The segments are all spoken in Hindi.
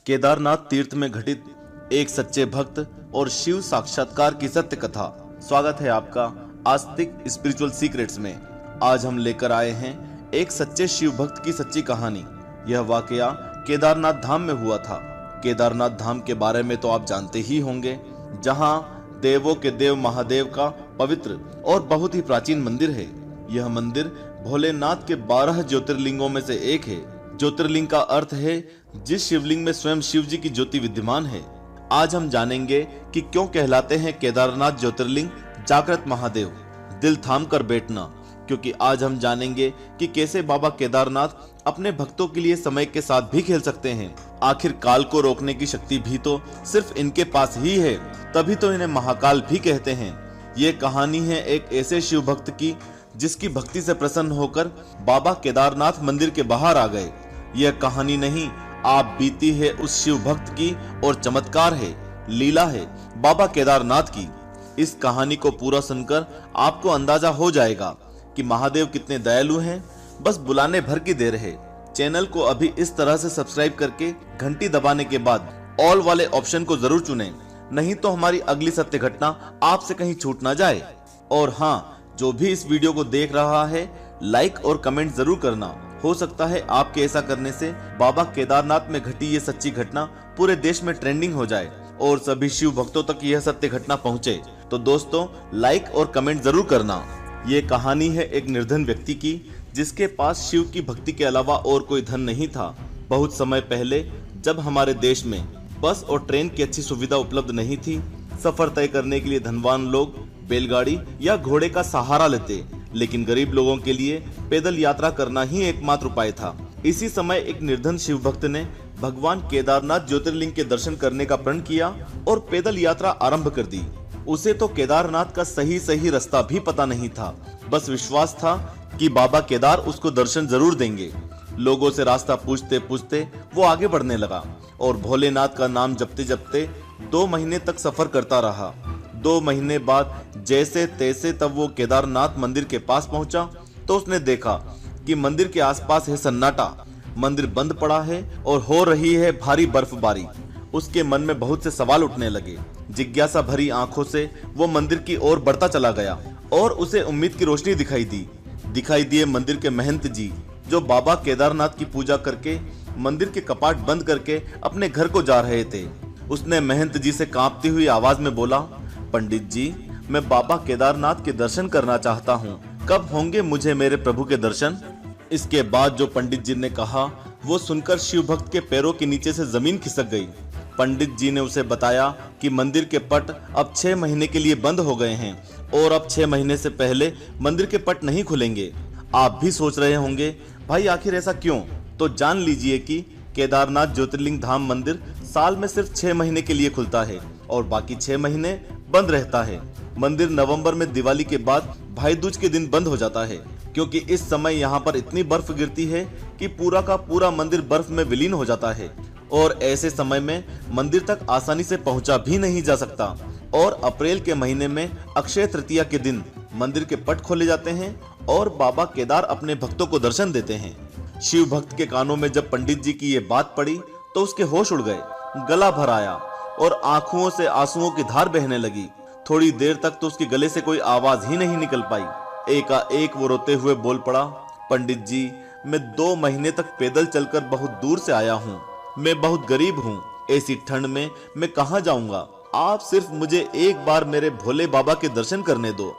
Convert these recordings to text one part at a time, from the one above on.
केदारनाथ तीर्थ में घटित एक सच्चे भक्त और शिव साक्षात्कार की सत्य कथा। स्वागत है आपका आस्तिक स्पिरिचुअल सीक्रेट्स में। आज हम लेकर आए हैं एक सच्चे शिव भक्त की सच्ची कहानी। यह वाकया केदारनाथ धाम में हुआ था। केदारनाथ धाम के बारे में तो आप जानते ही होंगे, जहां देवों के देव महादेव का पवित्र और बहुत ही प्राचीन मंदिर है। यह मंदिर भोलेनाथ के 12 ज्योतिर्लिंगों में से एक है। ज्योतिर्लिंग का अर्थ है जिस शिवलिंग में स्वयं शिव जी की ज्योति विद्यमान है। आज हम जानेंगे कि क्यों कहलाते हैं केदारनाथ ज्योतिर्लिंग जागृत महादेव। दिल थाम कर बैठना, क्योंकि आज हम जानेंगे कि कैसे बाबा केदारनाथ अपने भक्तों के लिए समय के साथ भी खेल सकते हैं। आखिर काल को रोकने की शक्ति भी तो सिर्फ इनके पास ही है, तभी तो इन्हें महाकाल भी कहते हैं। ये कहानी है एक ऐसे शिव भक्त की जिसकी भक्ति से प्रसन्न होकर बाबा केदारनाथ मंदिर के बाहर आ गए। यह कहानी नहीं, आप बीती है उस शिव भक्त की और चमत्कार है, लीला है बाबा केदारनाथ की। इस कहानी को पूरा सुनकर आपको अंदाजा हो जाएगा कि महादेव कितने दयालु हैं। बस बुलाने भर की देर है। चैनल को अभी इस तरह से सब्सक्राइब करके घंटी दबाने के बाद ऑल वाले ऑप्शन को जरूर चुनें, नहीं तो हमारी अगली सत्य घटना आपसे कहीं छूट ना जाए। और हाँ, जो भी इस वीडियो को देख रहा है, लाइक और कमेंट जरूर करना। हो सकता है आपके ऐसा करने से बाबा केदारनाथ में घटी ये सच्ची घटना पूरे देश में ट्रेंडिंग हो जाए और सभी शिव भक्तों तक यह सत्य घटना पहुंचे। तो दोस्तों, लाइक और कमेंट जरूर करना। ये कहानी है एक निर्धन व्यक्ति की, जिसके पास शिव की भक्ति के अलावा और कोई धन नहीं था। बहुत समय पहले जब हमारे देश में बस और ट्रेन की अच्छी सुविधा उपलब्ध नहीं थी, सफर तय करने के लिए धनवान लोग बैलगाड़ी या घोड़े का सहारा लेते, लेकिन गरीब लोगों के लिए पैदल यात्रा करना ही एकमात्र उपाय था। इसी समय एक निर्धन शिव भक्त ने भगवान केदारनाथ ज्योतिर्लिंग के दर्शन करने का प्रण किया और पैदल यात्रा आरंभ कर दी। उसे तो केदारनाथ का सही रास्ता भी पता नहीं था, बस विश्वास था कि बाबा केदार उसको दर्शन जरूर देंगे। लोगों से रास्ता पूछते पूछते वो आगे बढ़ने लगा और भोलेनाथ का नाम जपते जपते 2 महीने तक सफर करता रहा। 2 महीने बाद जैसे तैसे तब वो केदारनाथ मंदिर के पास पहुंचा तो उसने देखा कि मंदिर के आसपास है सन्नाटा। मंदिर बंद पड़ा है और हो रही है भारी बर्फबारी। उसके मन में बहुत से सवाल उठने लगे। जिज्ञासा भरी आंखों से वो मंदिर की ओर बढ़ता चला गया और उसे उम्मीद की रोशनी दिखाई दिए मंदिर के महंत जी, जो बाबा केदारनाथ की पूजा करके मंदिर के कपाट बंद करके अपने घर को जा रहे थे। उसने महंत जी से कांपती हुई आवाज में बोला, पंडित जी, मैं बाबा केदारनाथ के दर्शन करना चाहता हूँ, कब होंगे मुझे मेरे प्रभु के दर्शन? इसके बाद जो पंडित जी ने कहा वो सुनकर शिव भक्त के पैरों के नीचे से जमीन खिसक गई। पंडित जी ने उसे बताया कि मंदिर के पट अब 6 महीने के लिए बंद हो गए हैं और अब 6 महीने से पहले मंदिर के पट नहीं खुलेंगे। आप भी सोच रहे होंगे, भाई आखिर ऐसा क्यों? तो जान लीजिए कि केदारनाथ ज्योतिर्लिंग धाम मंदिर साल में सिर्फ 6 महीने के लिए खुलता है और बाकी 6 महीने बंद रहता है। मंदिर नवंबर में दिवाली के बाद भाई दूज के दिन बंद हो जाता है, क्योंकि इस समय यहाँ पर इतनी बर्फ गिरती है कि पूरा का पूरा मंदिर बर्फ में विलीन हो जाता है और ऐसे समय में मंदिर तक आसानी से पहुंचा भी नहीं जा सकता। और अप्रैल के महीने में अक्षय तृतीया के दिन मंदिर के पट खोले जाते हैं और बाबा केदार अपने भक्तों को दर्शन देते हैं। शिव भक्त के कानों में जब पंडित जी की ये बात पड़ी तो उसके होश उड़ गए, गला भर आया और आंखों से आंसुओं की धार बहने लगी। थोड़ी देर तक तो उसके गले से कोई आवाज ही नहीं निकल पाई। एकाएक वो रोते हुए बोल पड़ा, पंडित जी, मैं 2 महीने तक पैदल चलकर बहुत दूर से आया हूँ। मैं बहुत गरीब हूँ, ऐसी ठंड में मैं कहाँ जाऊंगा? आप सिर्फ मुझे एक बार मेरे भोले बाबा के दर्शन करने दो।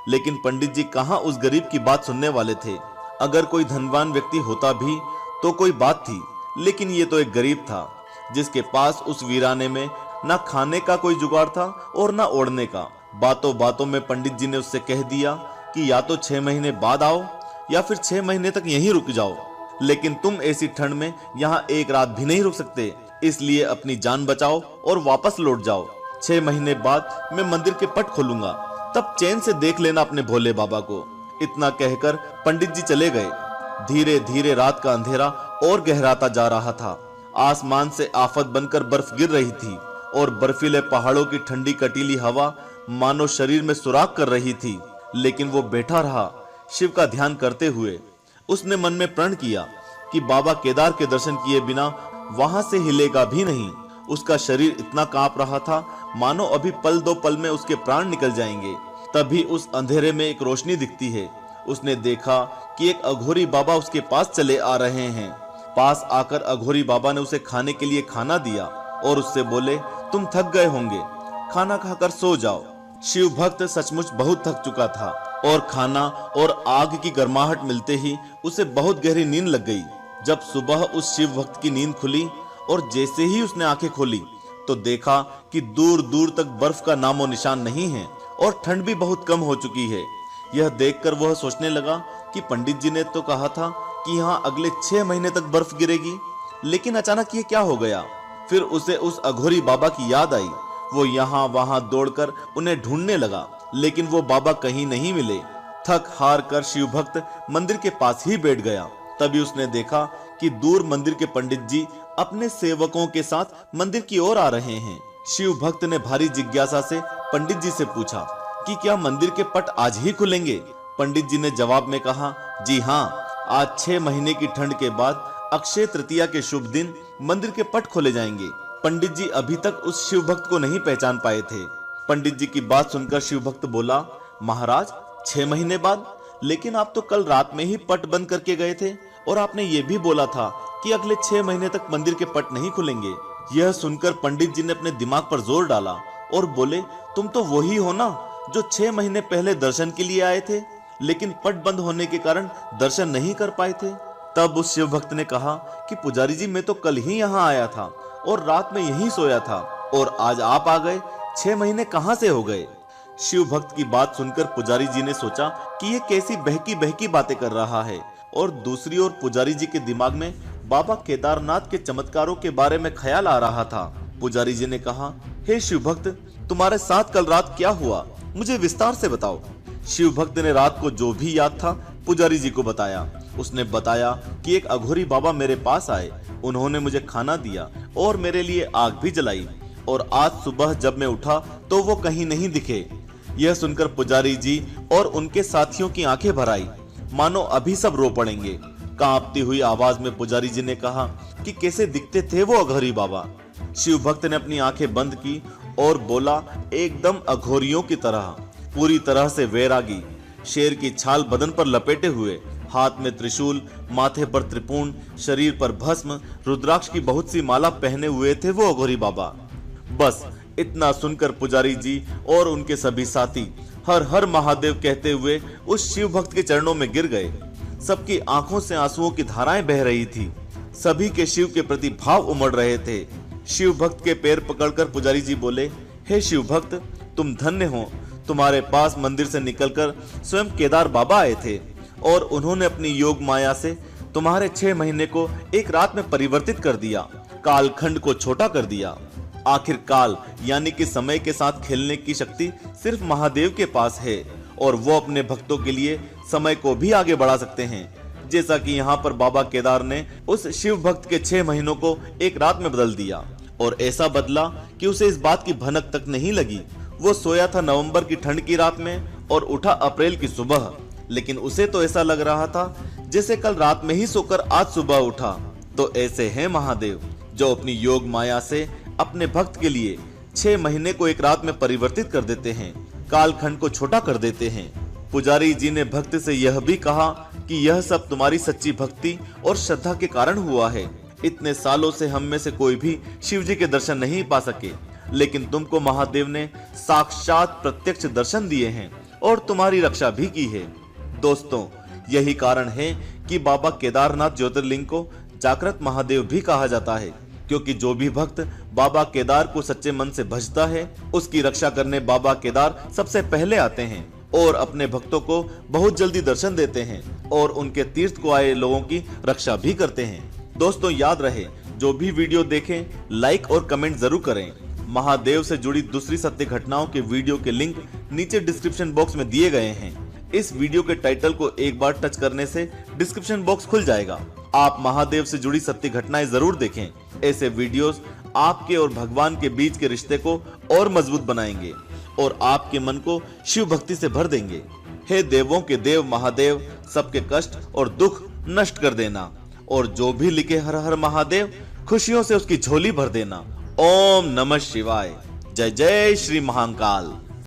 लेकिन पंडित जी कहाँ उस गरीब की बात सुनने वाले थे। अगर कोई धनवान व्यक्ति होता भी तो कोई बात थी, लेकिन ये तो एक गरीब था जिसके पास उस वीराने में ना खाने का कोई जुगाड़ था और ना ओढ़ने का। बातों बातों में पंडित जी ने उससे कह दिया कि या तो 6 महीने बाद आओ या फिर 6 महीने तक यहीं रुक जाओ, लेकिन तुम ऐसी ठंड में यहाँ एक रात भी नहीं रुक सकते, इसलिए अपनी जान बचाओ और वापस लौट जाओ। 6 महीने बाद मैं मंदिर के पट खोलूंगा, तब चैन से देख लेना अपने भोले बाबा को। इतना कहकर पंडित जी चले गए। धीरे धीरे रात का अंधेरा और गहराता जा रहा था। आसमान से आफत बनकर बर्फ गिर रही थी और बर्फीले पहाड़ों की ठंडी कटीली हवा मानो शरीर में सुराख कर रही थी। लेकिन वो बैठा रहा, शिव का ध्यान करते हुए। उसने मन में प्रण किया कि बाबा केदार के दर्शन किए बिना वहां से हिलेगा भी नहीं। उसका शरीर इतना कांप रहा था मानो अभी पल दो पल में उसके प्राण निकल जाएंगे। तभी उस अंधेरे में एक रोशनी दिखती है। उसने देखा कि एक अघोरी बाबा उसके पास चले आ रहे हैं। पास आकर अघोरी बाबा ने उसे खाने के लिए खाना दिया और उससे बोले, तुम थक गए होंगे, खाना खाकर सो जाओ। शिव भक्त सचमुच बहुत थक चुका था और खाना और आग की गर्माहट मिलते ही उसे बहुत गहरी नींद लग गई। जब सुबह उस शिव भक्त की नींद खुली और जैसे ही उसने आंखें खोली तो देखा कि दूर दूर तक बर्फ का नामो निशान नहीं है और ठंड भी बहुत कम हो चुकी है। यह देखकर वह सोचने लगा कि पंडित जी ने तो कहा था कि यहाँ अगले 6 महीने तक बर्फ गिरेगी, लेकिन अचानक ये क्या हो गया। फिर उसे उस अघोरी बाबा की याद आई। वो यहाँ वहां दौड़कर उन्हें ढूंढने लगा, लेकिन वो बाबा कहीं नहीं मिले। थक हार कर शिव भक्त मंदिर के पास ही बैठ गया। तभी उसने देखा कि दूर मंदिर के पंडित जी अपने सेवकों के साथ मंदिर की ओर आ रहे हैं। शिव भक्त ने भारी जिज्ञासा से पंडित जी से पूछा कि क्या मंदिर के पट आज ही खुलेंगे। पंडित जी ने जवाब में कहा, जी हाँ, आज 6 महीने की ठंड के बाद अक्षय तृतीया के शुभ दिन मंदिर के पट खोले जाएंगे। पंडित जी अभी तक उस शिव भक्त को नहीं पहचान पाए थे। पंडित जी की बात सुनकर शिव भक्त बोला, महाराज 6 महीने बाद? लेकिन आप तो कल रात में ही पट बंद करके गए थे और आपने ये भी बोला था कि अगले 6 महीने तक मंदिर के पट नहीं खुलेंगे। यह सुनकर पंडित जी ने अपने दिमाग पर जोर डाला और बोले, तुम तो वही हो ना जो 6 महीने पहले दर्शन के लिए आए थे, लेकिन पट बंद होने के कारण दर्शन नहीं कर पाए थे। तब उस शिव भक्त ने कहा कि पुजारी जी, मैं तो कल ही यहाँ आया था और रात में यहीं सोया था और आज आप आ गए, 6 महीने कहां से हो गए। शिव भक्त की बात सुनकर पुजारी जी ने सोचा कि ये कैसी बहकी बहकी बातें कर रहा है, और दूसरी ओर पुजारी जी के दिमाग में बाबा केदारनाथ के चमत्कारों के बारे में ख्याल आ रहा था। पुजारी जी ने कहा, हे शिव भक्त, तुम्हारे साथ कल रात क्या हुआ, मुझे विस्तार से बताओ। शिव भक्त ने रात को जो भी याद था पुजारी जी को बताया। उसने बताया कि एक अघोरी बाबा मेरे पास आए, उन्होंने मुझे खाना दिया और मेरे लिए आग भी जलाई, और आज सुबह जब मैं उठा तो वो कहीं नहीं दिखे। यह सुनकर पुजारी जी और उनके साथियों की आंखें भर आई, मानो अभी सब रो पड़ेंगे। कांपती हुई आवाज में पुजारी जी ने कहा कि कैसे दिखते थे वो अघोरी बाबा। शिव भक्त ने अपनी आंखें बंद की और बोला, एकदम अघोरियों की तरह, पूरी तरह से वैरागी, शेर की छाल बदन पर लपेटे हुए, हाथ में त्रिशूल, माथे पर त्रिपुंड, शरीर पर भस्म, रुद्राक्ष की बहुत सी माला पहने हुए थे वो अघोरी बाबा। बस इतना सुनकर पुजारी जी और उनके सभी साथी हर हर महादेव कहते हुए उस शिव भक्त के चरणों में गिर गए। सबकी आंखों से आंसुओं की धाराएं बह रही थी। सभी के शिव के प्रति भाव उमड़ रहे थे। शिव भक्त के पैर पकड़कर पुजारी जी बोले, हे शिव भक्त, तुम धन्य हो, तुम्हारे पास मंदिर से निकलकर स्वयं केदार बाबा आए थे और उन्होंने अपनी योग माया से तुम्हारे 6 महीने को एक रात में परिवर्तित कर दिया, कालखंड को छोटा कर दिया। आखिर काल यानी कि समय के साथ खेलने की शक्ति सिर्फ महादेव के पास है और वो अपने भक्तों के लिए समय को भी आगे बढ़ा सकते हैं। जैसा कि यहाँ पर बाबा केदार ने उस शिव भक्त के 6 महीनों को एक रात में बदल दिया, और ऐसा बदला कि उसे इस बात की भनक तक नहीं लगी। वो सोया था नवंबर की ठंड की रात में और उठा अप्रैल की सुबह, लेकिन उसे तो ऐसा लग रहा था जैसे कल रात में ही सोकर आज सुबह उठा। तो ऐसे हैं महादेव, जो अपनी योग माया से अपने भक्त के लिए 6 महीने को एक रात में परिवर्तित कर देते हैं, कालखंड को छोटा कर देते हैं। पुजारी जी ने भक्त से यह भी कहा कि यह सब तुम्हारी सच्ची भक्ति और श्रद्धा के कारण हुआ है। इतने सालों से हम में से कोई भी शिव जी के दर्शन नहीं पा सके, लेकिन तुमको महादेव ने साक्षात प्रत्यक्ष दर्शन दिए हैं और तुम्हारी रक्षा भी की है। दोस्तों, यही कारण है कि बाबा केदारनाथ ज्योतिर्लिंग को जागृत महादेव भी कहा जाता है, क्योंकि जो भी भक्त बाबा केदार को सच्चे मन से भजता है, उसकी रक्षा करने बाबा केदार सबसे पहले आते हैं और अपने भक्तों को बहुत जल्दी दर्शन देते हैं और उनके तीर्थ को आए लोगों की रक्षा भी करते हैं। दोस्तों, याद रहे, जो भी वीडियो देखें लाइक और कमेंट जरूर करें। महादेव से जुड़ी दूसरी सत्य घटनाओं के वीडियो के लिंक नीचे डिस्क्रिप्शन बॉक्स में दिए गए हैं। इस वीडियो के टाइटल को एक बार टच करने से डिस्क्रिप्शन बॉक्स खुल जाएगा। आप महादेव से जुड़ी सत्य घटनाएं जरूर देखें। ऐसे वीडियोस आपके और भगवान के बीच के रिश्ते को और मजबूत बनाएंगे और आपके मन को शिव भक्ति से भर देंगे। हे देवों के देव महादेव, सबके कष्ट और दुख नष्ट कर देना। और जो भी लिखे हर हर महादेव, खुशियों से उसकी झोली भर देना। ओम नमः शिवाय। जय जय श्री महाकाल।